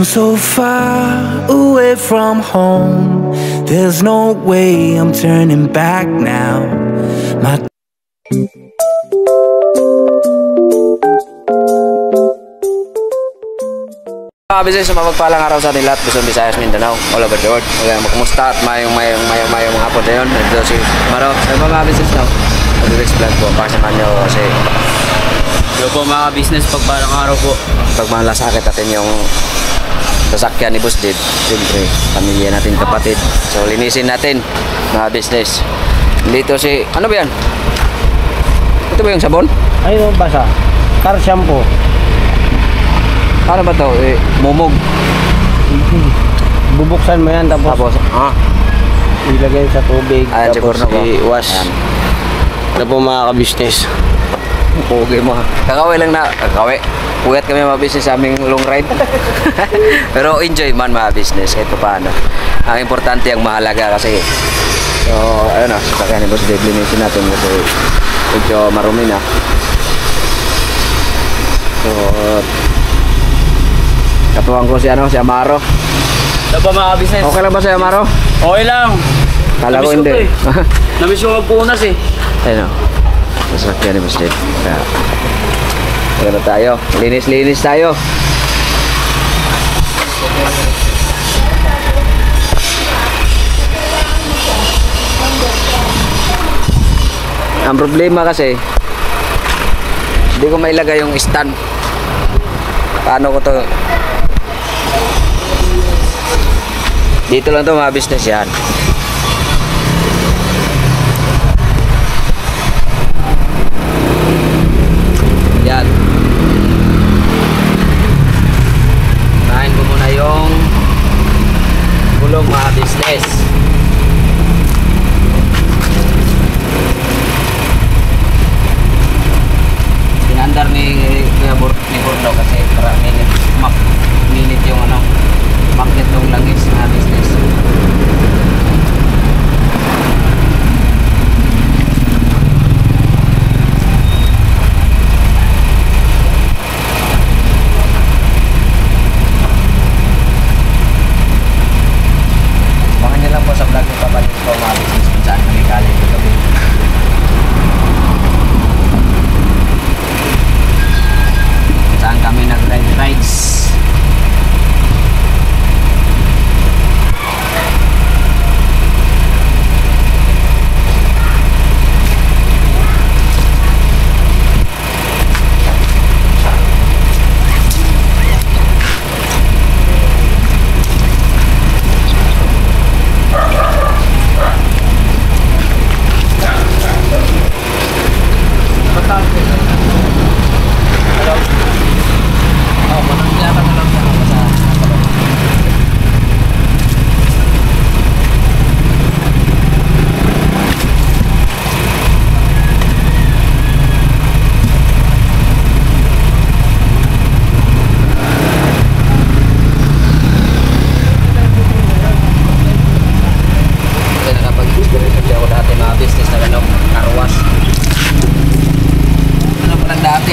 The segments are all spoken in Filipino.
I'm so far away from home. There's no way I'm turning back now. My Mga business, mapagpalang araw sa ating lahat, Luzon, Visayas, Mindanao, all over the world. Okay, kumusta at mayong hapon na yun. Ito si Maro. Ano ba mga business now? Mag-relax vlog po, pakasamahan nyo kasi hello po mga business, pagpalang araw po. pag malasakit natin yung sasakyan ni Boss Did, siyempre, pamilya natin, kapatid. So, linisin natin, mga business. Dito si, ano ba yan? Ito ba yung sabon? Ayun, basa. Car shampoo. Ano ba to? Mumog. Bubuksan mo yan tapos ilagay sa tubig. Ayan, tapos i-wash. Ano po mga ka-business? Pogi mo. Kakaway lang na. Kakaway. Puyat kami mga business sa aming long ride. Pero enjoy man mga business. Kahit pa paano. Ang importante ang mahalaga kasi. So, ayun na. Sasakyan ni Boss Dave. Linisin natin kasi medyo marumi na. So, katuwang ko si Amaro. Hello po mga business. Okay lang ba si Amaro? Okay lang. Kala ko hindi. Namiss ko magpunas eh. Ayun o. Sasakyan ni Boss Dave. Kaya, ano tayo? Linis-linis tayo. Ang problema kasi, hindi ko mailagay yung stand. Paano ko to? Dito lang to mga business yan. Yan. Kain ko muna yung gulong mga business. Pinandar ni Bordo kasi para minit yung magnet ng langis na business. Baka nyo lang po sa vlog ni Papalit ko mga business kung saan kami galing dito. Saan kami nag-rides.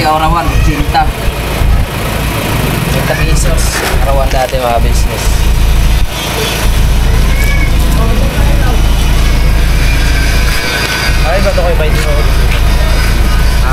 Arawan, cinta pesos arawan dati mga business. Ay ba ito kayo ba ito? Ha?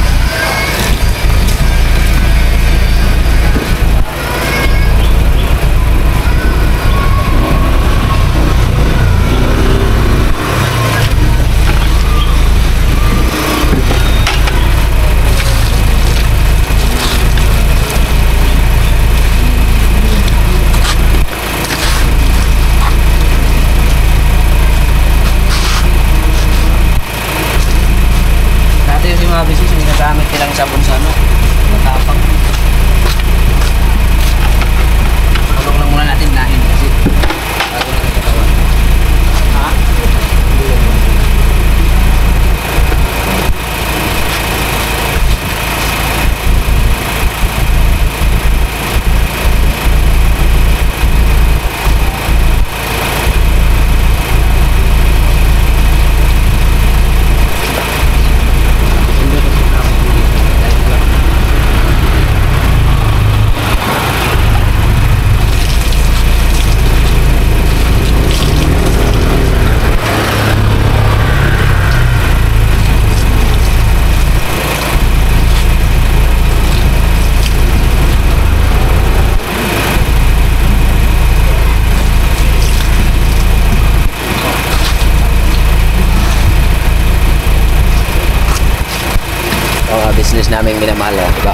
business namin minamahal, diba?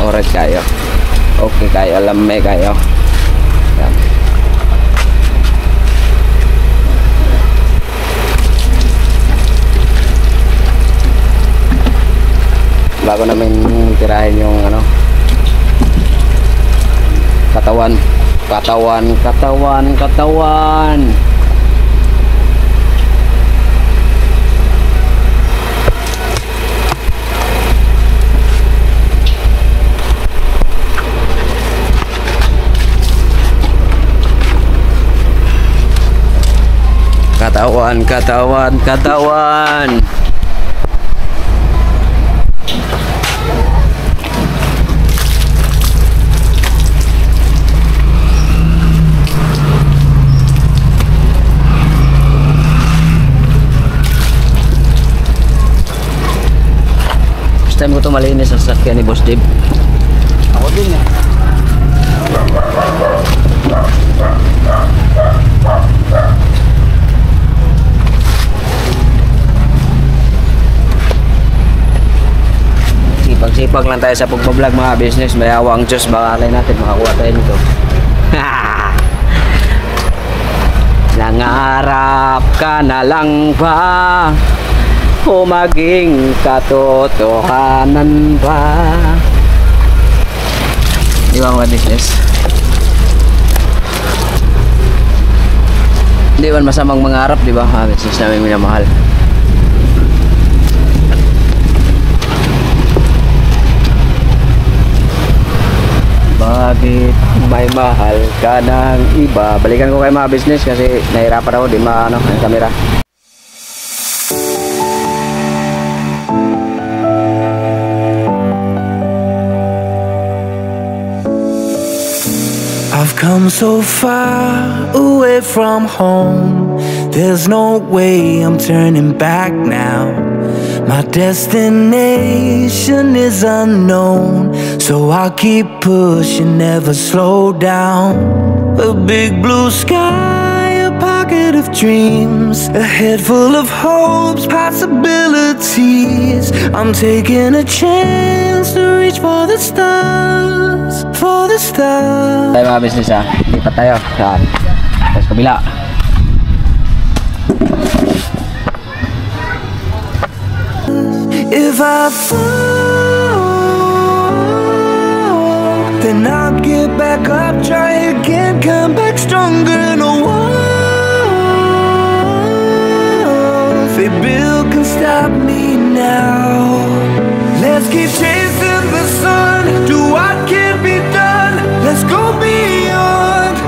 Alright kayo. Okay kayo, alam may kayo. Yan. Bago namin tirahin yung ano, katawan. Katawan. First time ko ito malinis sa sasakyan ni Boss Dave. Ako din eh. Sipag lang tayo sa pagbablog mga business. May awang Diyos, baka alay natin makakuha tayo nito. Nangarap ka na lang ba o maging katotohanan ba? Di ba mga business? Hindi man masamang mangarap, di ba? Business namin minamahal. Bakit may mahal ka ng iba? Balikan ko kay mga business kasi nahirapan ako, di maano ang camera. I've come so far away from home. There's no way I'm turning back now. My destination is unknown, so I'll keep pushing, never slow down. A big blue sky, a pocket of dreams, a head full of hopes, possibilities. I'm taking a chance to reach for the stars, for the stars. Tayo mga business ha, lipat tayo. Saan? Tapos kabila. If I fall, then I'll get back up, try again, come back stronger. No walls they build can stop me now. Let's keep chasing the sun, do what can be done. Let's go beyond,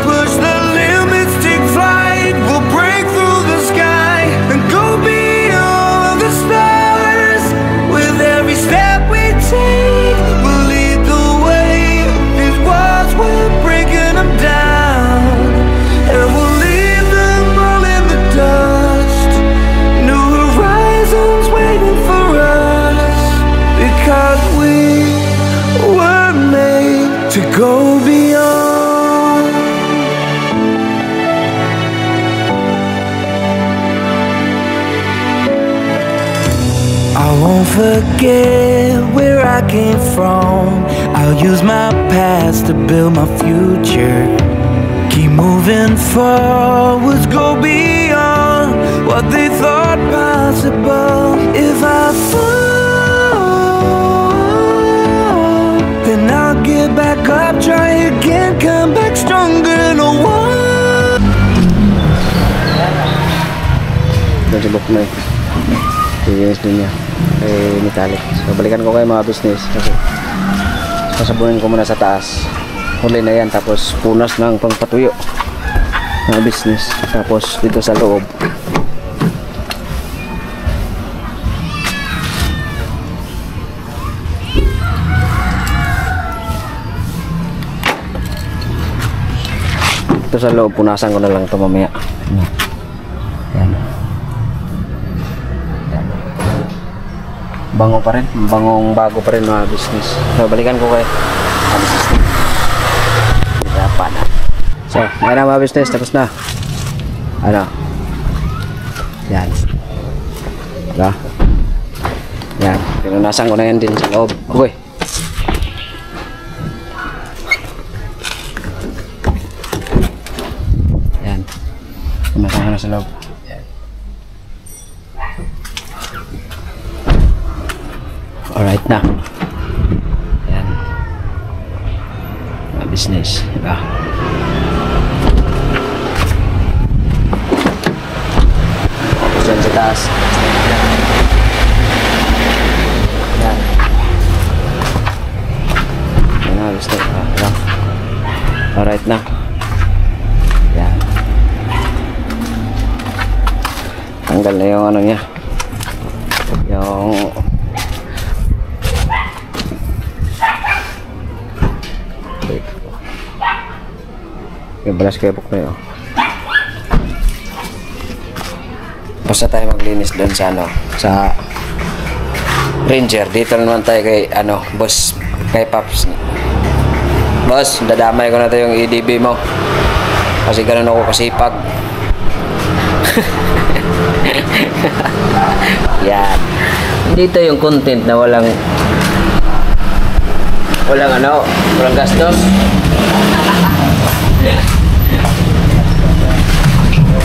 push the limits, take flight. We'll break through the sky and go beyond the stars. With every step we take, we'll lead the way. These walls, we're breaking them down, and we'll leave them all in the dust. New horizons waiting for us, because we were made to go beyond. I won't forget where I came from. I'll use my past to build my future. Keep moving forwards, go beyond what they thought possible. If I fall, then I'll get back up, try again, come back stronger. No one. Doon si Bok na eh. Iinis din niya kay metallic. So balikan ko kayo mga business kasi pasabunin ko muna sa taas. Huli na yan, tapos punas ng pangpatuyo mga business, tapos dito sa loob punasan ko na lang ito mamaya. Yan. Bango pa rin, bangong bago pa rin mga business. So balikan ko kayo mga business. Hirapan na. So ngayon na mga business, tapos na. Ano? Yan. Diba? Yan. Pinunasan ko na yan din sa loob. Okay. Yan. Pinunasan ko na sa loob. Yan. Alright na. Yan. Mga business. Diba? Diyan sa taas. Yan. Yan na, gusto. Alright na. Yan. Tanggal na yung ano niya. Yung yung balas kayo po kayo. Basta tayo maglinis doon sa ano, sa Ranger. Dito naman tayo kay ano, boss, kay Paps. Boss, dadamay ko na to yung EDB mo. Kasi ganun ako kasipag. Yan. Dito yung content na walang ano, walang gastos.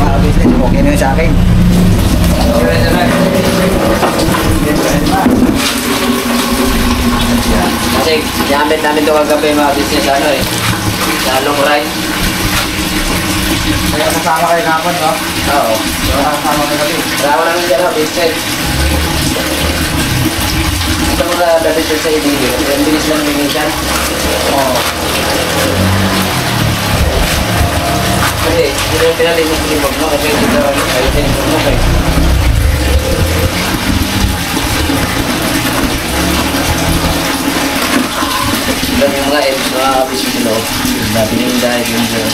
Mga business, okay na yun sa akin. Kasi gamit namin ito kagabi mga business ano eh. Sa long ride. Kaya kasama kayo kapon, no? Oo. Kasama kayo kami. Wala namin dyan ha, business. Ito mga dapat sa EDB. Ang bilis lang minsan. Oo. Kasi hindi yung pinalim mo sinibag mo. Kasi hindi ka kayo sinibag mo kayo. Dan yung mga apps na business nyo. Dati yung dahil yung dyan.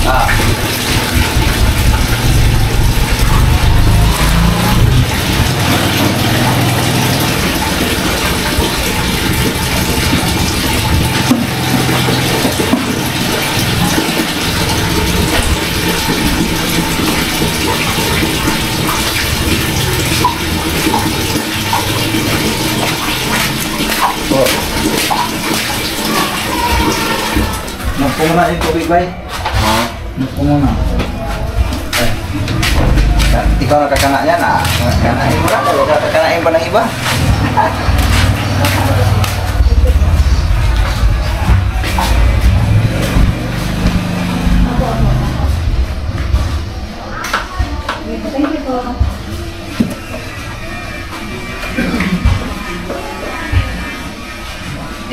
Ah. Nagpo muna yung tubig, bay. Ha? Nagpo muna. Ikaw nakakana niya na. Kakanain mo lang. Huwag kakanain pa ng iba.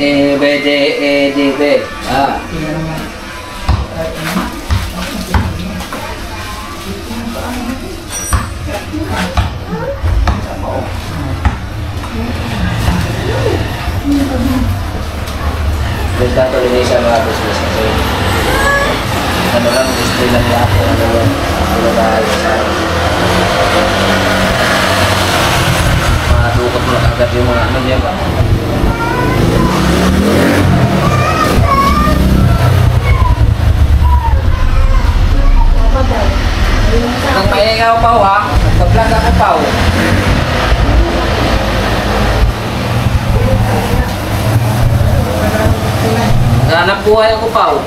EBDEDB. Ah. Basta to rin siya mga business kasi ano lang, display lang lahat ng ano yun. Pinabahal sa madukot mo agad yung mga ano niya ba? Nang mahingaw pa ha, pag-vlog ako pa ho. Hanap buhay ako pa ho.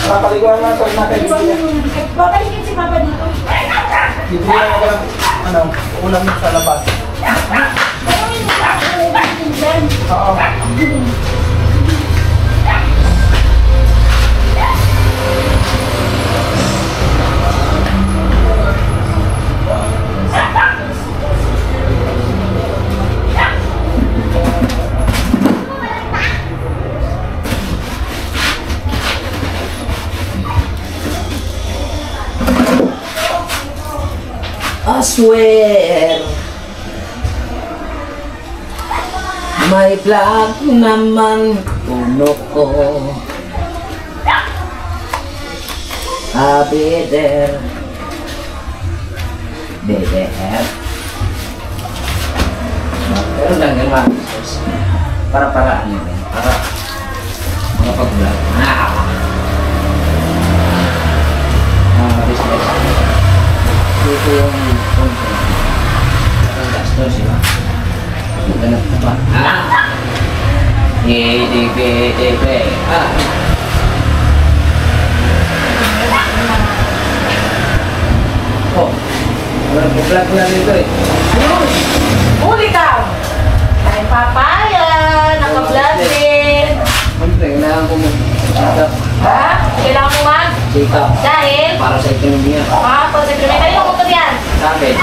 Papaliguan na ito na kayo. Babalikin si Papa dito. Hindi lang ako lang, ano, ulam sa labas. Pero hindi ka ulitin dyan. Oo. swear may black naman puno ko. I'll be there. Be there. Pero lang yan mga business. Para-paraan yun. Para makapag-vlog. Business. Ito yung content. Ang gastos, diba? Ganap na ba? Gede. Oh, walang vlog na dito eh. Ayun! Huli ka! Tayo papaya! Naka-vlog din! Siyempre, kailangan ko mag-check-up. Ha? Kailangan mo man? Check-up. Dahil? Para sa ekonomiya. Pag sa may kanino ko yan? Sabi,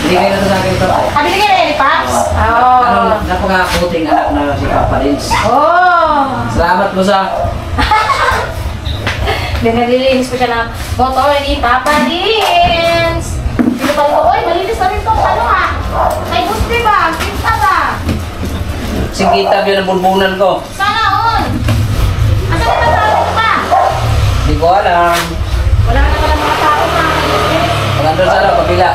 binigay na ito sa akin ito. Kabili ka na ni Paps? Ano, napaka-puting anak na si Papa Rins. Oh! Salamat po sa... Nililinis pa siya ng motor ni Papa Dins! Sino pa ito? Uy, malinis na rin ito. Ano ha? May gusti ba? Kita ba? Singkitab yun ang bulbunan ko. Sana on! Asa ka natawag pa? Hindi ko alam. Wala na pala mga tao na. Magandang sana, kabila.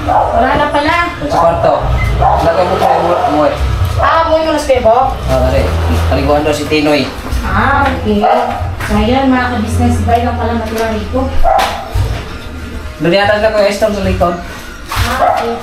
Wala na pala. Sa kwarto. Lagay mo tayo mo eh. Ah, mo yung naspebo? Kasi, paliguan daw si Tinoy. Ah, okay. So ayan, mga ka-business guy lang pala natira rito. Luniyatan ka ko yung estong sa likod. Ah, okay.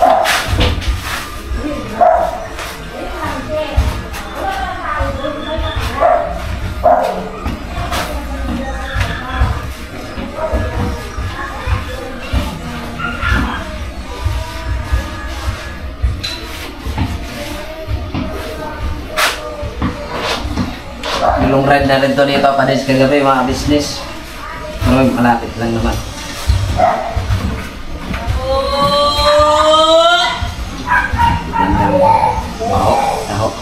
Long ride na rin to ni Papa Rins kagabi mga business. Pero malapit lang naman. Wow, taho.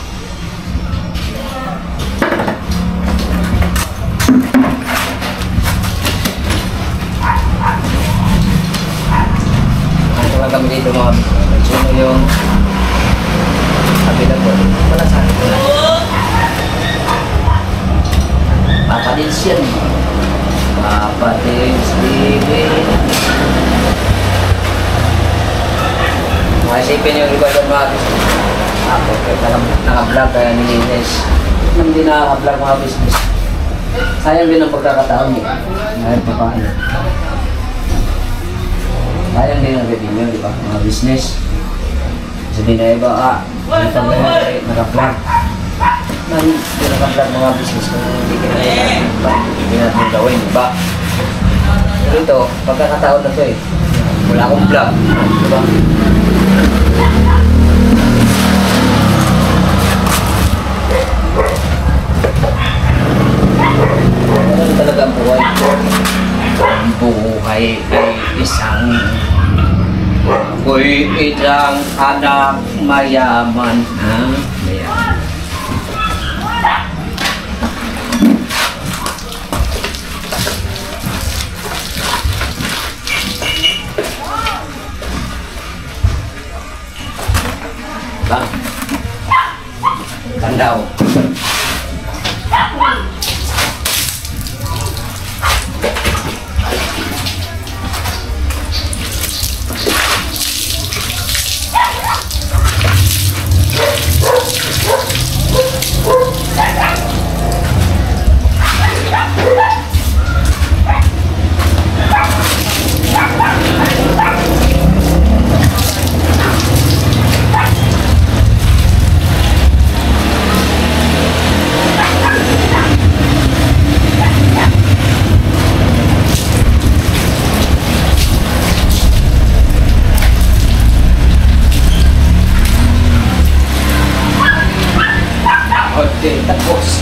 Ito lang kami dito mga business. Sino yung kabila ko? Wala sa akin. Papa Rins yan. Papa Rins TV. Maisipin yung iba doon mga business. Ako, naka-vlog kaya nilinis. Hindi nakaka-vlog mga business. Sayang din ang pagkakataon niya. Ngayon pa paano. Sayang din ang revenue, di ba? Mga business. Sabi na iba, dito ba yung naka-vlog? Hindi naka-vlog mga business kung hindi natin gawin, di ba? Pero ito, pagkakataon na ito eh. Wala akong vlog, di ba? Ano talaga ang buhay ko? Ang buhay ay isang ako'y isang anak mayaman. Ha? Mayaman. Bang. Kandaw. Okay, tapos.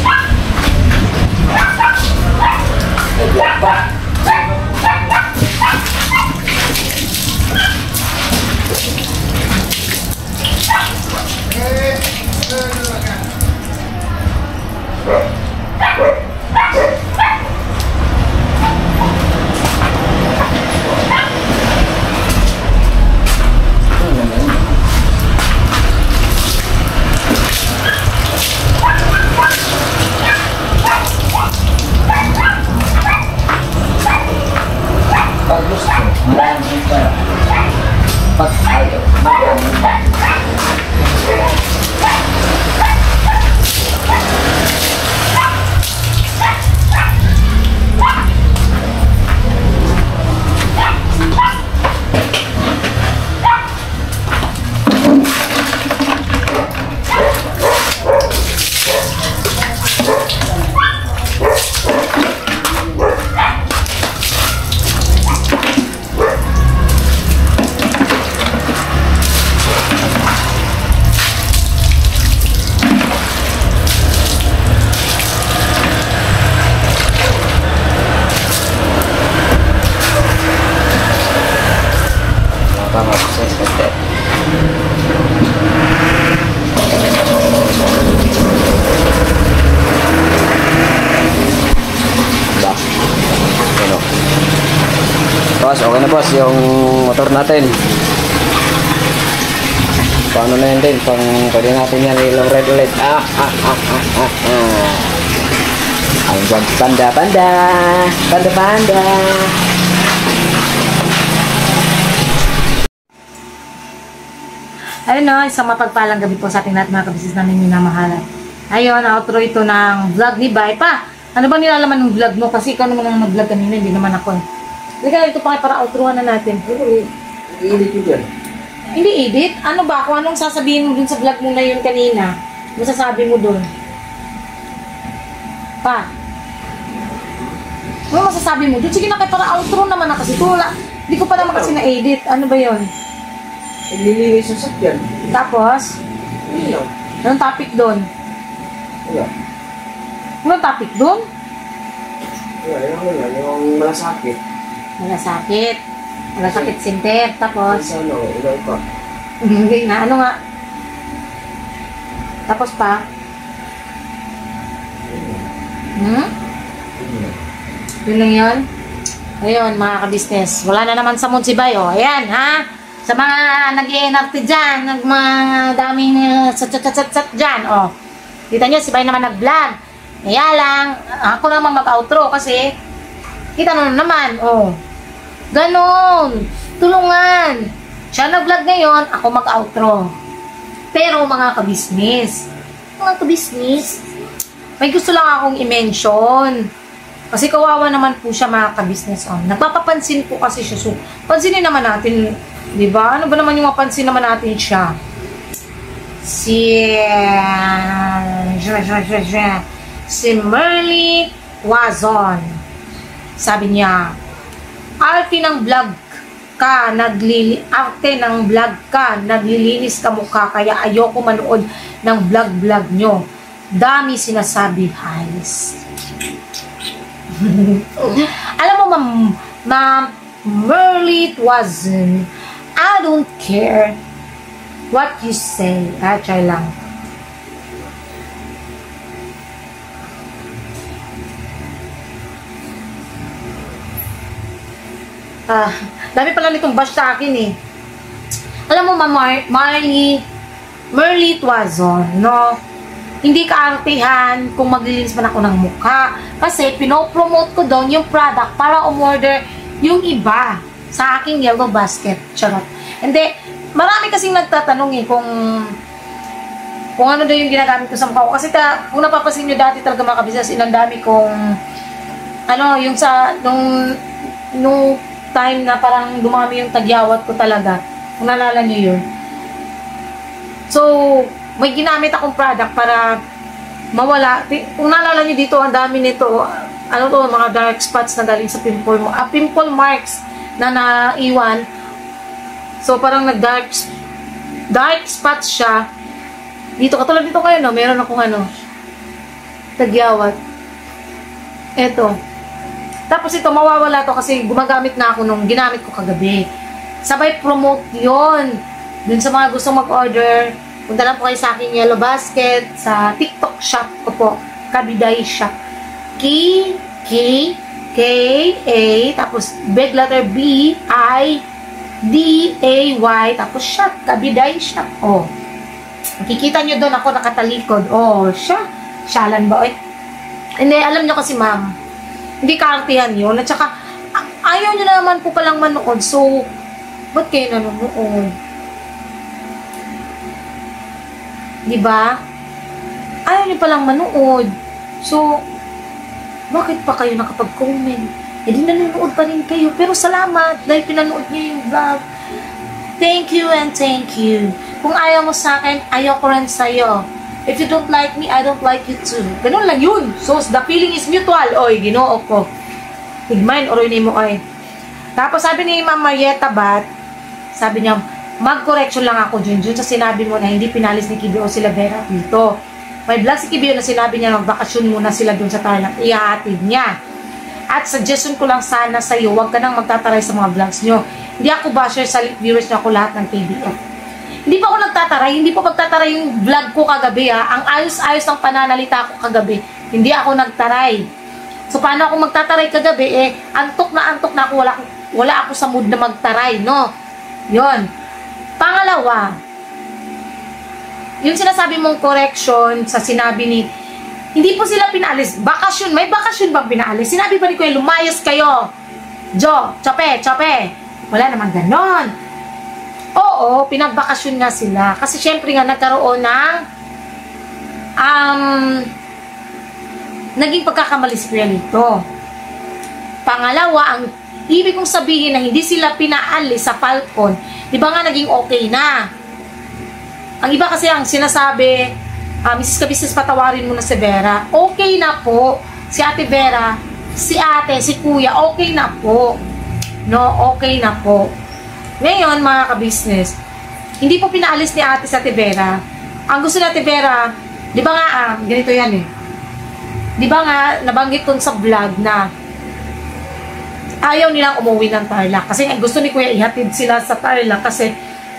Boss, okay na boss yung motor natin. Paano na yun din? Pwede natin yan i-long ride ulit. Ang panda. Ayun no, isang mapagpalang gabi po sa ating lahat mga kabisnes namin minamahalan. Ayun, outro ito ng vlog ni Bay. Pa, ano ba nilalaman ng vlog mo? Kasi ikaw naman ang nag-vlog kanina, hindi naman ako. Hindi ka ito pa para outroan na natin. I-edit yun dyan. Hindi edit? Ano ba? Kung anong sasabihin mo dun sa vlog mo na yun kanina, masasabi mo dun? Pa, ano masasabi mo dun? Sige na kayo para outro naman na kasi tula. Hindi ko pa naman kasi na-edit. Ano ba yun? Naglilinis yung sakyan. Tapos, Hindi lang. anong topic doon? Wala. Anong topic doon? Wala, yung malasakit. Malasakit. Malasakit center. Tapos, Ilang pa. hindi na. Ano nga? Tapos pa? Yun lang yun? Ayun, mga kabisnes. Wala na naman sa mood si Bayo. Ayan, ha? Sa mga nag-i-NRT dyan, mga daming sat dyan, oh. Kita nyo, si Bay naman nag-vlog. Kaya lang, ako naman mag-outro kasi, kita nyo naman, oh. Ganon. Tulungan. Siya nag-vlog ngayon, ako mag-outro. Pero mga kabisnes, may gusto lang akong i-mention. Kasi kawawa naman po siya mga kabisnes, oh. Nagpapapansin po kasi siya. So, pansinin naman natin, diba? Ano ba naman yung mapansin naman natin siya? Si Merly Wazon. Sabi niya, arte ng vlog ka, naglilinis ka mukha, kaya ayoko manood ng vlog nyo. Dami sinasabi, guys. Alam mo, Ma'am Merly Wazon, I don't care what you say. Try lang. Dami pala nitong bash sa akin eh. Alam mo, Merly Wazon, no? Hindi ka-artihan kung maglilinis man ako ng mukha. Kasi pinopromote ko doon yung product para umorder yung iba sa aking yellow basket. Charot. Hindi, marami kasing nagtatanong eh kung ano daw yung ginagamit ko sa mukha ko. Kasi kung napapansin nyo dati talaga mga kabisnes, inang dami kong yung sa nung time na parang dumami yung tagyawat ko talaga. Kung nalala nyo yun. So, may ginamit akong product para mawala. Kung nalala nyo dito, ang dami nito. Mga dark spots na galing sa pimple mo. Pimple marks na naiwan. So, parang dark spots siya. Dito, katulad dito kayo, no? Meron akong tagyawat. Eto. Tapos ito, mawawala to kasi gumagamit na ako nung ginamit ko kagabi. Sabay promote yon dun sa mga gusto mag-order. Punta lang po kayo sa aking yellow basket, sa TikTok shop ko po, Kabiday Shop. K-A, tapos big letter B, I, D-A-Y, tapos shop, Kabiday Shop. Oh. Makikita nyo doon ako nakatalikod. Oh, siyalan ba? Hindi, alam nyo kasi ma'am, hindi kaartihan yun. At saka, ayaw nyo naman po palang manood. So, ba't kayo nanonood? Diba? Ayaw nyo palang manood. So, bakit pa kayo nakapag-comment? Eh, di nanonood pa rin kayo. Pero salamat dahil pinanood nyo yung vlog. Thank you and thank you. Kung ayaw mo sa akin, ayaw ko rin sa'yo. If you don't like me, I don't like you too. Ganun lang yun. So, the feeling is mutual. Oy, ginoo ko. Higmain, oroy ni mo, oy. Tapos, sabi ni Ma'am Marietta Bat, sabi niya, mag-correction lang ako, Junjun, sa sinabi mo na hindi pinalis ni Kibio sila Vera dito. May vlog si Kibio na sinabi niya, magbakasyon muna sila dun sa Tarlac. Ihahatid niya. At suggestion ko lang sana sa'yo, huwag ka nang magtataray sa mga vlogs nyo. Hindi ako basher sa viewers niyo, ako lahat ng KBF. Hindi pa ako nagtataray, hindi pa magtataray yung vlog ko kagabi ha. Ang ayos-ayos ng pananalita ko kagabi. Hindi ako nagtaray. So paano ako magtataray kagabi? Antok na ako, wala ako sa mood na magtaray, no? Yon. Pangalawa, yung sinasabi mong correction sa sinabi ni, hindi po sila pinaalis. Bakasyon, may bakasyon bang pinaalis? Sinabi ba ni Kuya, lumayas kayo? Jo, chape. Wala naman ganon. Oo, pinagbakasyon nga sila. Kasi syempre nga nagkaroon ng naging pagkakamali si Kuya Lito. Pangalawa, ang ibig kong sabihin na hindi sila pinaalis sa Falcon, di ba nga naging okay na? Ang iba kasi ang sinasabi, Mrs. Kabisnes, patawarin mo na si Vera. Okay na po. Si Ate Vera, si Ate, si Kuya, okay na po. No, okay na po. Ngayon, mga kabisnes, hindi po pinaalis ni Ate sa Ate Vera. Ang gusto ni Ate Vera, di ba nga, ganito yan eh. Di ba nga, nabanggit ko sa vlog na ayaw nilang umuwi ng Tarlac. Kasi gusto ni Kuya ihatid sila sa Tarlac kasi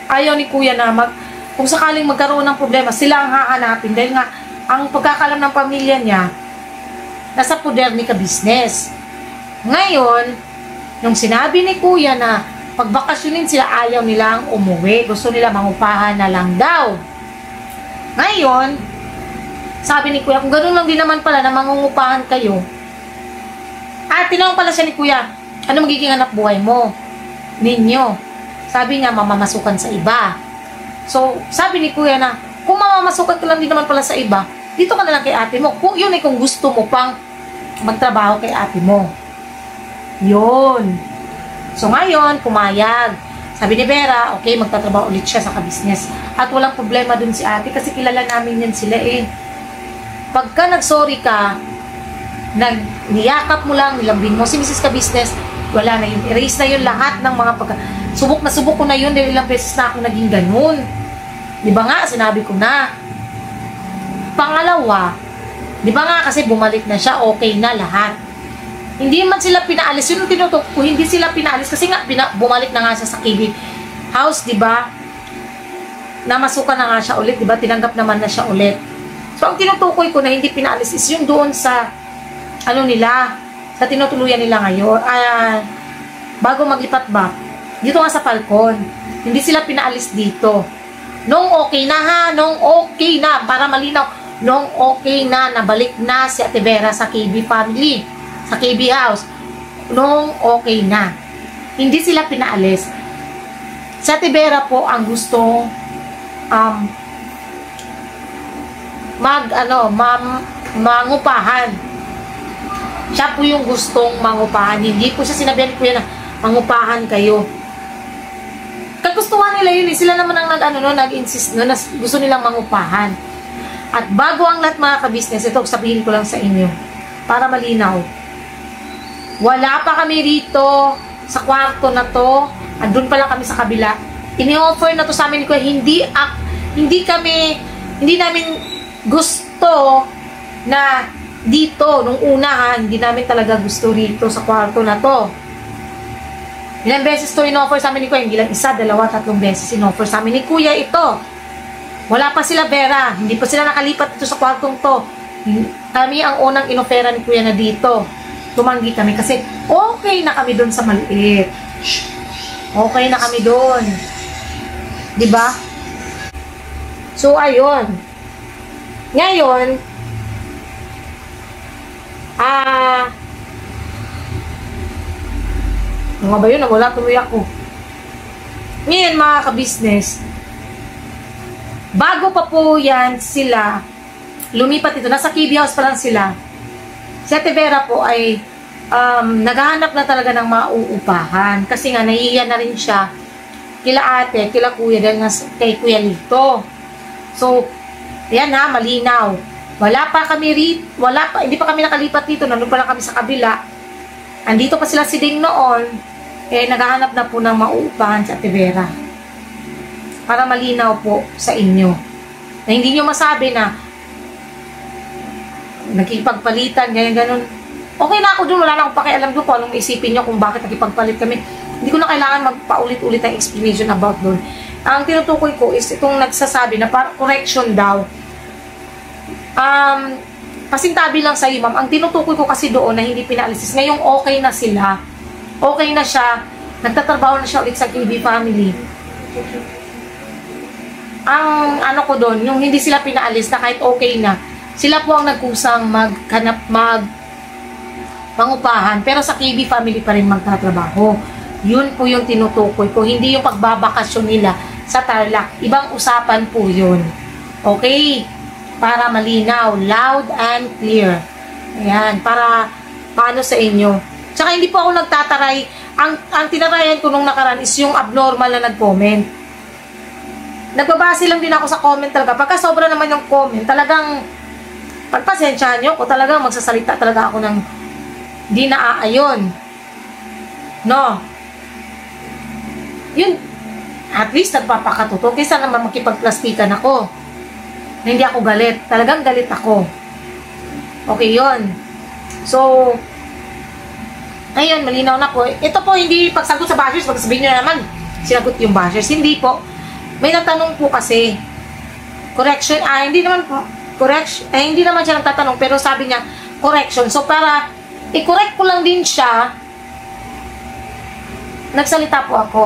ayaw ni Kuya na kung sakaling magkaroon ng problema, sila ang hahanapin. Dahil nga, ang pagkakalam ng pamilya niya, nasa poder ni Kabisnes. Ngayon, yung sinabi ni Kuya na pagbakasyonin sila, ayaw nilang umuwi. Gusto nila mangupahan na lang daw. Ngayon, sabi ni Kuya, kung gano'n lang din naman pala na mangungupahan kayo, tinawag pala siya ni Kuya, ano magiging anak buhay mo? Ninyo. Sabi niya, mamamasukan sa iba. So, sabi ni Kuya na, kung mamamasukan ka lang din naman pala sa iba, dito ka na lang kay ate mo. Kung yun ay kung gusto mo pang magtrabaho kay ate mo. Yun. So, ngayon, pumayag. Sabi ni Vera, okay, magtatrabaho ulit siya sa kabisnes. At walang problema dun si ate kasi kilala namin yan sila eh. Pagka nag-sorry ka, niyakap mo lang, nilambing mo si Mrs. Kabisnes, wala na yun. Erase na yun lahat ng mga subok na subok ko na yun dahil ilang beses na ako naging ganun. Di ba nga, sinabi ko na. Pangalawa, di ba nga kasi bumalik na siya, okay na lahat. Hindi man sila pinaalis, yun yung tinutok ko, hindi sila pinaalis kasi nga bumalik na nga siya sa KB house, di ba? Namasukan na nga siya ulit, di ba? Tinanggap naman na siya ulit. So, ang tinutukoy ko na hindi pinaalis is yung doon sa ano nila, sa tinutuluyan nila ngayon, bago maglipat ba, dito nga sa Falcon, hindi sila pinaalis dito. Nung okay na ha, nung okay na, para malinaw, nung okay na, nabalik na si Ate Vera sa KB family, sa KB house, nung okay na. Hindi sila pinaalis. Si Ate Vera po ang gustong mangupahan. Siya po yung gustong mangupahan. Hindi po siya sinabihan ko yan na mangupahan kayo. Kagustuhan nila yun eh. Sila naman ang nag-insist na gusto nilang mangupahan. At bago ang lahat mga kabisnes, ito sabihin ko lang sa inyo para malinaw. Wala pa kami rito sa kwarto na to. Andun pa lang kami sa kabila. Ini-offer na to sa amin ko, hindi namin gusto na dito, nung una hindi namin talaga gusto rito sa kwarto na to. Ilang beses to in-offer sa amin ni Kuya, hindi lang isa, dalawa, tatlong beses in-offer sa amin ni Kuya ito. Wala pa sila Vera, hindi pa sila nakalipat dito sa kwartong to. Kami ang unang inofera ni Kuya na dito. Tumanggi kami kasi okay na kami doon sa maliit. Okay na kami doon. Diba? So, ayun. Ngayon, mga ba yun? Wala, tuloy ako. Ngayon, mga kabisnes, bago pa po yan sila lumipat ito, nasa KB house pa lang sila, si Ate Vera po ay naghahanap na talaga ng mauupahan. Kasi nga, nahihiya na rin siya kila ate, kila kuya, dahil nga kay Kuya Lito. So, yan ha, malinaw. Hindi pa kami nakalipat dito, nandun pa lang kami sa kabila. Andito pa sila si Ding noon, naghahanap na po ng mauupahan sa Ate Vera. Para malinaw po sa inyo. Na hindi nyo masabi na nagkipagpalitan, ganyan-ganon. Okay na ako dun, wala na akong pakialam doon kung anong isipin nyo kung bakit nagkipagpalit kami. Hindi ko na kailangan magpaulit-ulit ang explanation about doon. Ang tinutukoy ko is itong nagsasabi na para correction daw. Pasintabi lang sa iyo, ma'am. Ang tinutukoy ko kasi doon na hindi pinaalis. Ngayong okay na sila, okay na siya, nagtatrabaho na siya ulit sa KB family. Ang ano ko doon, yung hindi sila pinaalis na kahit okay na, sila po ang nagkusang mangupahan, pero sa KB family pa rin magtatrabaho. Yun po yung tinutukoy ko, hindi yung pagbabakasyon nila sa Tarlac. Ibang usapan po yun. Okay? Para malinaw, loud and clear. Ayan, para paano sa inyo. Tsaka hindi po ako nagtataray. Ang tinarayan ko nung nakaraan is yung abnormal na nag-comment. Nagbabase lang din ako sa comment talaga. Pagka sobra naman yung comment, talagang pagpasensyahan nyo ko, talagang magsasalita talaga ako ng di naaayon. No? Yun, at least nagpapakatuto. Kaysa naman makipagplastikan ako. Na hindi ako galit. Talagang galit ako. Okay, yun. So, ayun, malinaw na po. Ito po, hindi pagsagot sa bashers, magsabihin nyo naman, sinagot yung bashers. Hindi po. May natanong po kasi, correction, hindi naman po, correction, hindi naman siya nagtatanong, pero sabi niya, correction. So, para i-correct ko lang din siya, nagsalita po ako.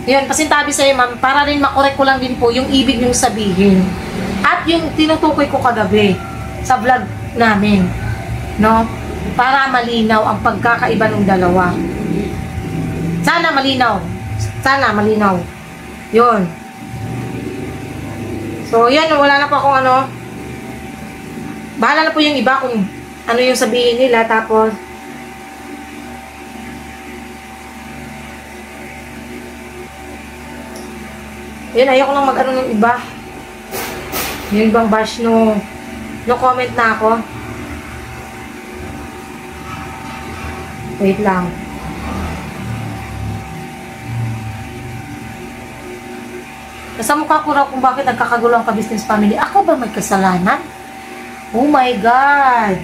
Yun, pasintabi sa'yo, ma'am, para rin makorek ko lang din po yung ibig niyong sabihin. At yung tinutukoy ko kagabi sa vlog namin. No? Para malinaw ang pagkakaiba ng dalawa. Sana malinaw. Sana malinaw. Yun. So, yan. Wala na po akong ano. Bahala na po yung iba kung ano yung sabihin nila. Tapos, yun, ayoko lang mag-ano ng iba. Yung ibang bash, no comment na ako. Wait lang. Nasa mukha ko raw kung bakit nagkakagulo ang ka-business family. Ako ba may kasalanan? Oh my God!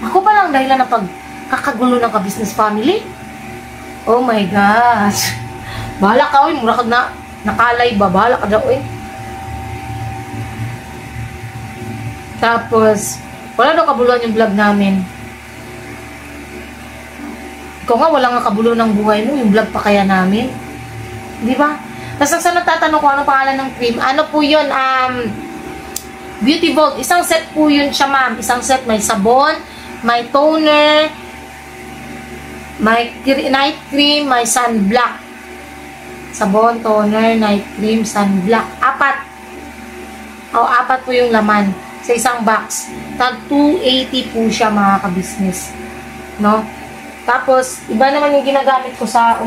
Ako ba lang dahilan ng pagkakagulo ng ka-business family? Oh my gosh! Bahala ka, uy. Mura ka na. Nakalay ba? Bahala ka daw, uy. Tapos, wala daw kabuluhan yung vlog namin. Ikaw nga, wala nga kabulo ng buhay mo. Yung vlog pa kaya namin. Di ba? Tapos sa nagtatanong ko anong pangalan ng cream. Ano po yun? Beauty Vault. Isang set po yun siya, ma'am. Isang set. May sabon, may toner, may night cream, may sunblock. Sabon, toner, night cream, sunblock. 4. O, 4 po yung laman sa isang box. Tag 280 po siya, mga ka-business. No? Tapos, iba naman yung ginagamit ko sa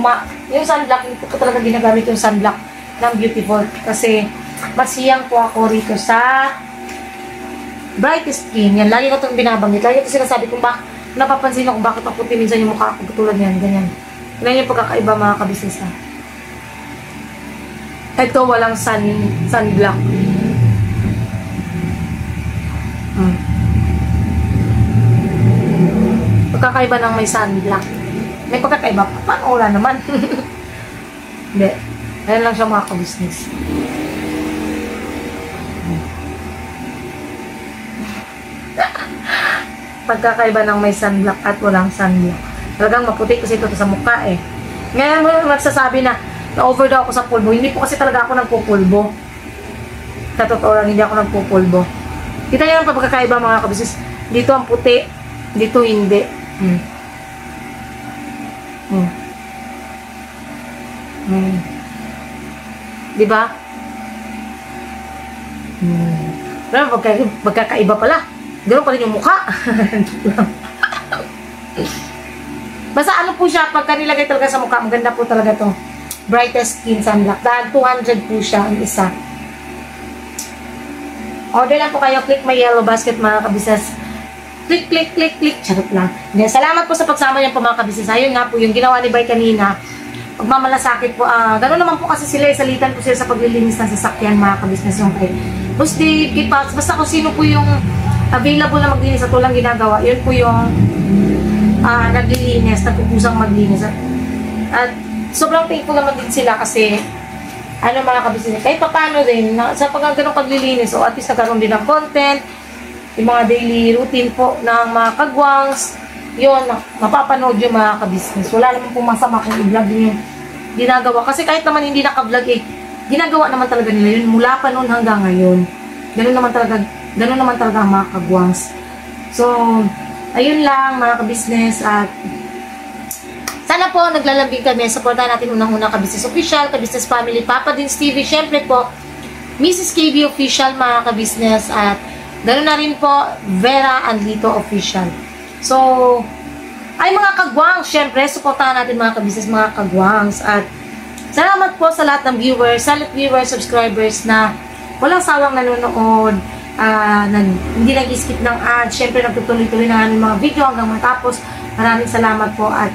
yung sunblock, hindi ko talaga ginagamit yung sunblock ng Beautiful. Kasi, masiyang po ako rito sa Bright Skin. Yan, lagi ko itong binabanggit. Lagi ko sinasabi kung napapansin ako bakit ako minsan yung mukha ko tulad yan, ganyan. Ganyan yung pagkakaiba, mga kabisnes ha. Ito, walang sunblock. Pagkakaiba ng may sunblock. May pagkakaiba pa. Paano wala naman? Hindi. Ayan lang siya, mga ka-business. Pagkakaiba ng may sunblock at walang sunblock. Talagang maputi kasi ito sa mukha eh. Ngayon mo magsasabi na na-over daw ako sa pulbo. Hindi po kasi talaga ako nagpupulbo. Sa totoo lang, hindi ako nagpupulbo. Kita niyo ang pagkakaiba, mga ka-business. Dito ang puti. Dito hindi. Diba? Pero magkakaiba pala. Ganoon pa rin yung mukha. Basta ano po siya, pagka nilagay talaga sa mukha, maganda po talaga to. Brightest Skin Sunblock. Dahil 200 po siya ang isa. Order lang po kayo. Click my yellow basket, mga kabisnes. Click, click, click, click. Charot lang. Salamat po sa pagsama niyo po, mga kabisnes. Ayun nga po, yung ginawa ni Bay kanina. Pagmamalasakit po. Gano'n naman po kasi sila. Salitan po sila sa paglilinis ng sasakyan, mga kabisnes. Yung kay Boss Dave, Kipax. Basta kung sino po yung available na maglinis at walang ginagawa. Yun po yung naglilinis, nagpupusang maglinis. At sobrang thankful naman din sila kasi mga kabisnes, kahit pa paano din sa ganong paglilinis o at least nagkaroon din ng content, yung mga daily routine po ng mga kagwangs, yun, mapapanood yung mga kabisnes. Wala naman pong masama kung i-vlog yung ginagawa. Kasi kahit naman hindi naka-vlog eh, ginagawa naman talaga nila yun mula pa noon hanggang ngayon. Ganun naman talaga ang mga kagwangs. So, ayun lang mga ka-business at sana po naglalambing kami. Supportahan natin unang-unang ka-business official, ka-business family, Papa Dins TV, syempre po, Mrs. KB official mga ka-business at ganoon na rin po, Vera Anlito official. So, ay mga kagwangs, syempre, supportahan natin mga ka-business, mga kagwangs at salamat po sa lahat ng viewers, subscribers na walang sawang nanonood, hindi nag-skip ng ads. Siyempre, nagtutuloy-tuloy na namin mga video hanggang matapos. Maraming salamat po. At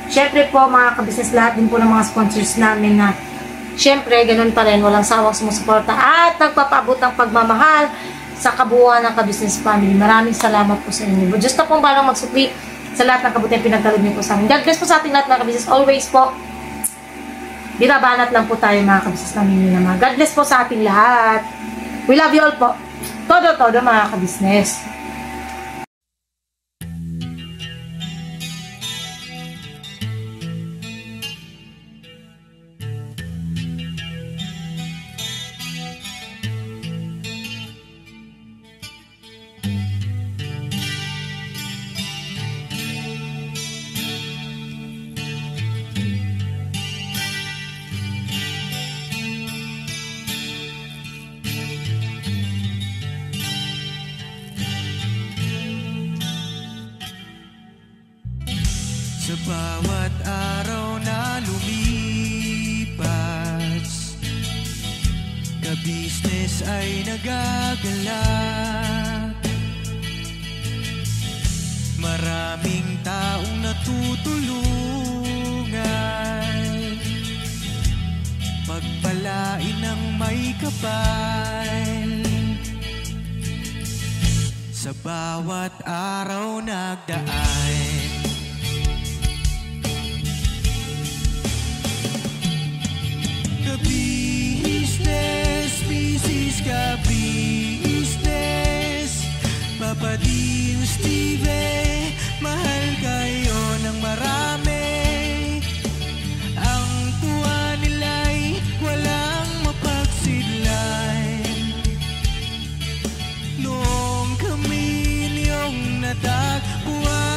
siyempre po, mga ka-business, lahat din po ng mga sponsors namin na siyempre, ganun pa rin, walang sawang sumusuporta at nagpapaabot ng pagmamahal sa kabuuan ng ka-business family. Maraming salamat po sa inyo. Diyos na pong balang magsupli sa lahat ng kabutihan pinagkaloob niyo po sa amin. God bless po sa ating lahat mga ka-business. Always po, binabanat lang po tayo mga ka-business namin naman. God bless po sa ating lahat. We love you all po. Todo mga ka-business. Sa bawat araw na lumipas, ka-business ay nagagalak. Maraming taong natutulungan, pagpalain ng may kapal. Sa bawat araw nagdaan, ka-business, Mrs. Ka-business, Papa Dins TV, mahal kayo ng marami. Ang tuwa nila'y walang mapagsidlay. Noong kami niyong natagpuan,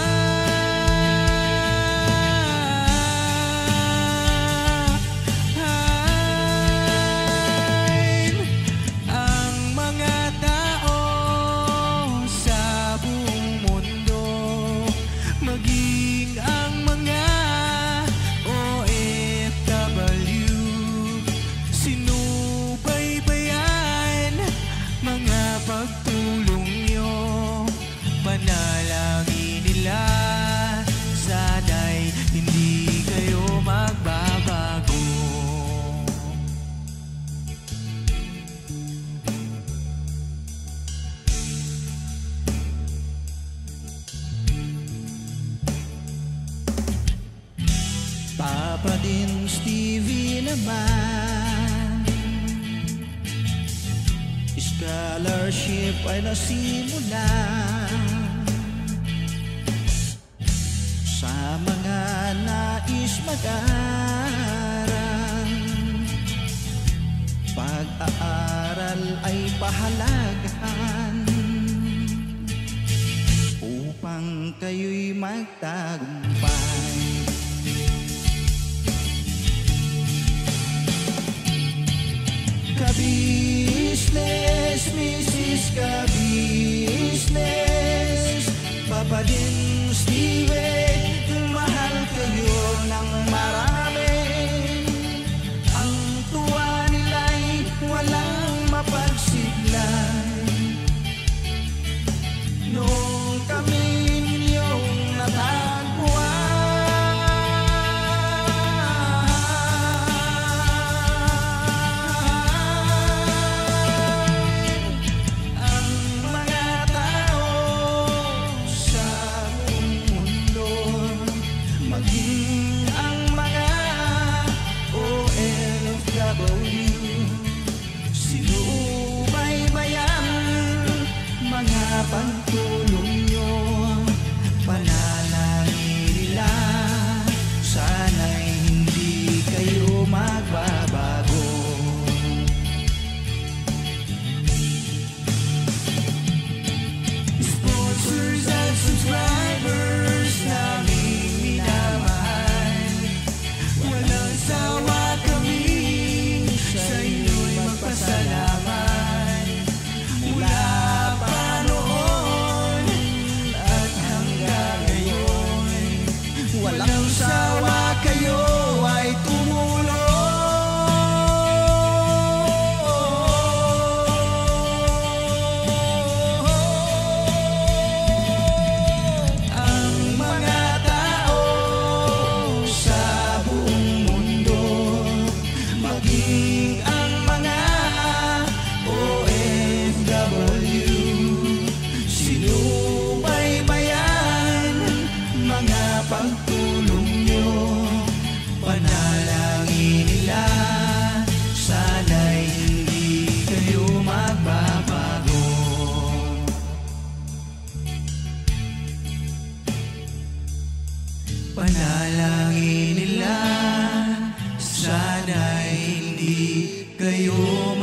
Papa Dins TV naman, scholarship ay nasimulan sa mga nais mag-aral. Pag-aaral ay pahalagahan upang kayo'y magtagumpay. Ka-business, Mrs. Ka-business, Papa Dins TV, mahal kayo ng marami. Ang tuwa nila'y walang mapagsiglay. Noong kami ninyong natagpuan, ang mga tao sa buong mundo Panalangin nila, sana'y hindi kayo